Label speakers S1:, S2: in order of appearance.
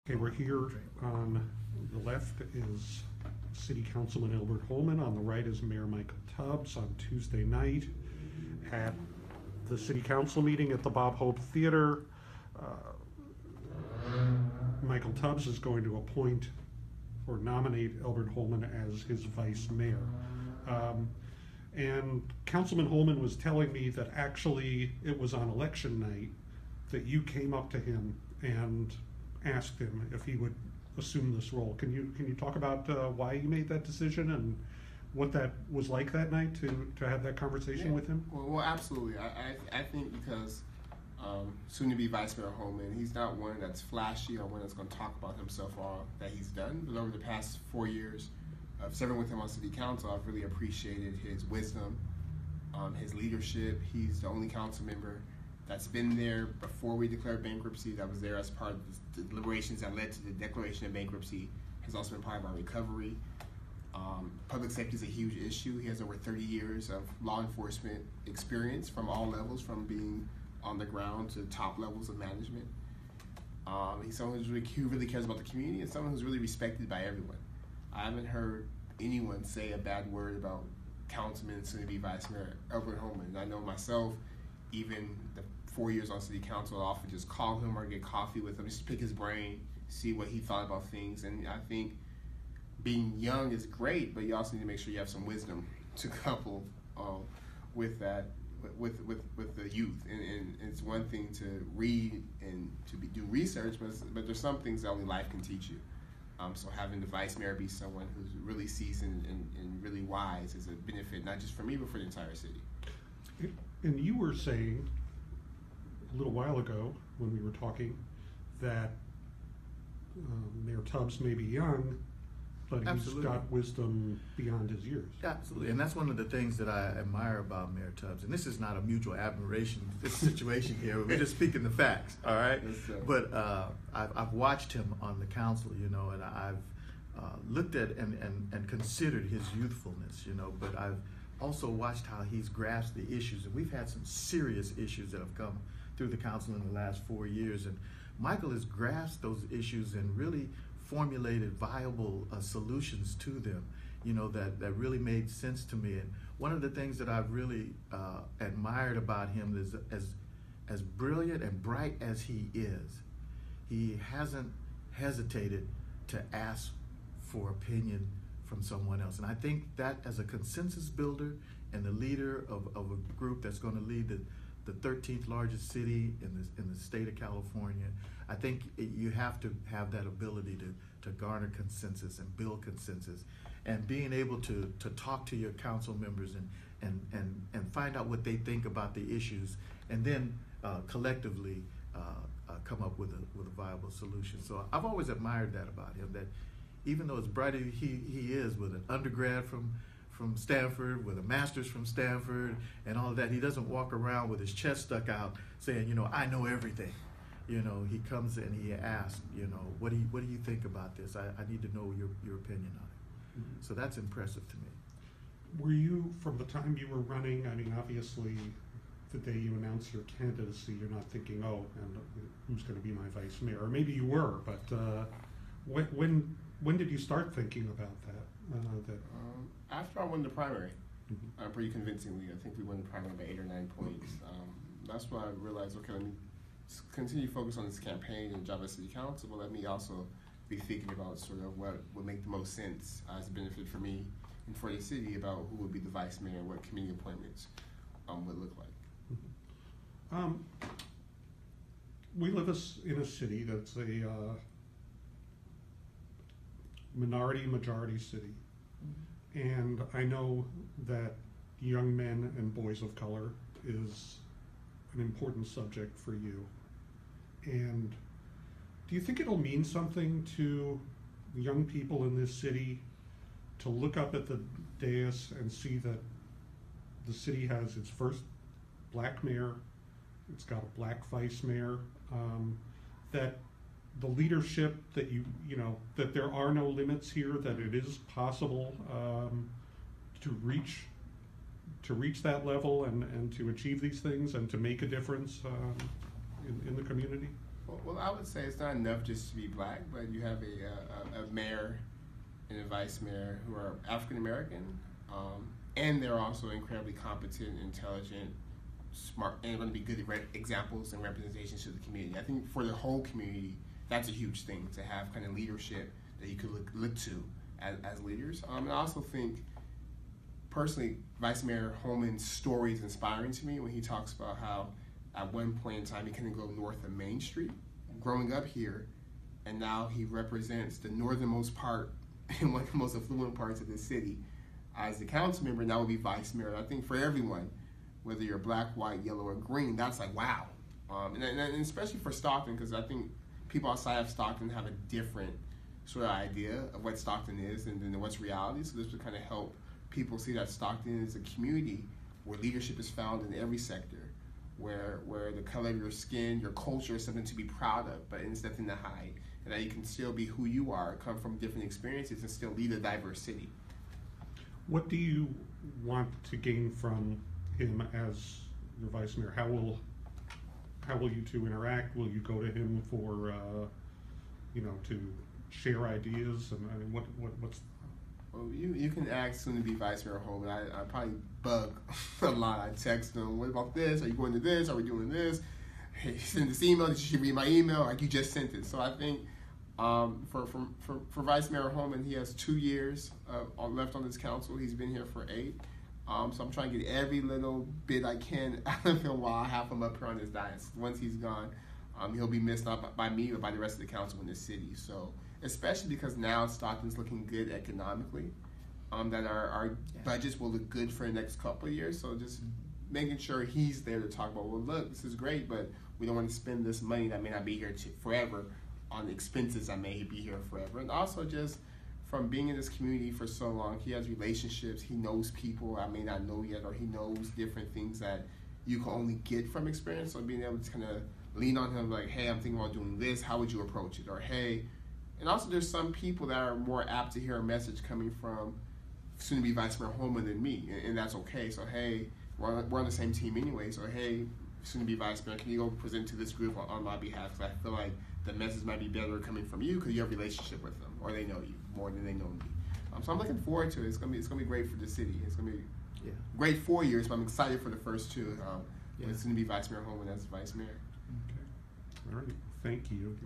S1: Okay, we're here. On the left is City Councilman Albert Holman. On the right is Mayor Michael Tubbs. On Tuesday night at the City Council meeting at the Bob Hope Theater, Michael Tubbs is going to appoint or nominate Albert Holman as his vice mayor. And Councilman Holman was telling me that actually it was on election night that you came up to him and asked him if he would assume this role. Can you talk about why you made that decision and what that was like that night to have that conversation with him?
S2: Well, absolutely. I think because soon-to-be Vice Mayor Holman, he's not one that's flashy or one that's going to talk about himself all that he's done. But over the past 4 years of serving with him on City Council, I've really appreciated his wisdom, his leadership. He's the only council member that's been there before we declared bankruptcy, that was there as part of the deliberations that led to the declaration of bankruptcy, has also been part of our recovery. Public safety is a huge issue. He has over 30 years of law enforcement experience from all levels, from being on the ground to top levels of management. He's someone who really cares about the community and someone who's really respected by everyone. I haven't heard anyone say a bad word about Councilman, soon-to-be Vice Mayor Albert Holman. I know myself, even the 4 years on City Council, I'll often just call him or get coffee with him, just pick his brain, see what he thought about things. And I think being young is great, but you also need to make sure you have some wisdom to couple with that, with the youth. And it's one thing to read and do research, but there's some things that only life can teach you. So having the vice mayor be someone who's really seasoned and really wise is a benefit, not just for me, but for the entire city.
S1: And you were saying a little while ago when we were talking that Mayor Tubbs may be young, but he's got wisdom beyond his years.
S3: Absolutely, and that's one of the things that I admire about Mayor Tubbs. And this is not a mutual admiration situation here. We're just speaking the facts, all right?
S2: Yes, sir.
S3: But I've watched him on the council, and I've looked at and considered his youthfulness, but I've also watched how he's grasped the issues. And we've had some serious issues that have come through the council in the last 4 years. And Michael has grasped those issues and really formulated viable solutions to them, that really made sense to me. And one of the things that I've really admired about him is as brilliant and bright as he is, he hasn't hesitated to ask for opinion from someone else. And I think that as a consensus builder and the leader of a group that's going to lead the 13th largest city in the state of California, I think you have to have that ability to garner consensus and build consensus, and being able to talk to your council members and find out what they think about the issues, and then collectively come up with a viable solution. So I've always admired that about him, that even though as bright as he is, with an undergrad from Stanford, with a master's from Stanford and all of that, he doesn't walk around with his chest stuck out saying, I know everything. He comes and he asks, what do you think about this? I need to know your opinion on it. Mm-hmm. So that's impressive to me.
S1: Were you, from the time you were running, obviously the day you announced your candidacy, you're not thinking, and who's going to be my vice mayor? Or maybe you were, but when did you start thinking about that?
S2: After I won the primary,
S1: mm-hmm.
S2: Pretty convincingly. I think we won the primary by 8 or 9 points. That's when I realized, okay, let me continue to focus on this campaign and job at City Council, but let me also be thinking about sort of what would make the most sense as a benefit for me and for the city, about who would be the vice mayor and what committee appointments would look like.
S1: Mm-hmm. We live in a city that's a majority city. And I know that young men and boys of color is an important subject for you. And do you think it'll mean something to young people in this city to look up at the dais and see that the city has its first black mayor, it's got a black vice mayor, that the leadership that that there are no limits here, that it is possible to reach that level and to achieve these things and to make a difference in the community?
S2: Well, I would say it's not enough just to be black, but you have a mayor and a vice mayor who are African American, and they're also incredibly competent, intelligent, smart, and going to be good examples and representations to the community. I think for the whole community, that's a huge thing to have kind of leadership that you could look to as leaders. And I also think, personally, Vice Mayor Holman's story is inspiring to me when he talks about how at one point in time he couldn't go north of Main Street growing up here, and now he represents the northernmost part in one of the most affluent parts of the city as the council member. Now will be vice mayor. I think for everyone, whether you're black, white, yellow, or green, that's like wow. And especially for Stockton, because I think people outside of Stockton have a different sort of idea of what Stockton is and what's reality. So this would kind of help people see that Stockton is a community where leadership is found in every sector, where the color of your skin, your culture is something to be proud of, but it's nothing to hide, and that you can still be who you are, come from different experiences, and still lead a diverse city.
S1: What do you want to gain from him as your vice mayor? How will you two interact? Will you go to him for to share ideas? And I mean, what's
S2: Well, you can ask soon to be Vice Mayor Holman. I probably bug a lot. I text them, what about this? Are you going to this? Are we doing this? Hey, send this email. You should read my email. Like, you just sent it. So I think for Vice Mayor Holman, he has 2 years left on this council. He's been here for 8. So I'm trying to get every little bit I can out of him while I have him up here on his dais. Once he's gone, he'll be missed not by me, but by the rest of the council in this city. So, especially because now Stockton's looking good economically, that our budgets will look good for the next couple of years. So just making sure he's there to talk about, well, look, this is great, but we don't want to spend this money that may not be here forever on expenses that may be here forever. And also just from being in this community for so long, he has relationships, he knows people I may not know yet, or he knows different things that you can only get from experience. So being able to kind of lean on him like, hey, I'm thinking about doing this, how would you approach it? Or hey, and also there's some people that are more apt to hear a message coming from soon-to-be Vice Mayor Holman than me, and that's okay. So hey, we're on the same team anyway, so hey, soon-to-be Vice Mayor, can you go present to this group on my behalf? Because I feel like the message might be better coming from you because you have a relationship with them, or they know you more than they know me. So I'm looking forward to it. It's gonna be great for the city. It's gonna be great 4 years, but I'm excited for the first 2. It's going to be Vice Mayor Holman as Vice Mayor.
S1: Okay. All right. Thank you.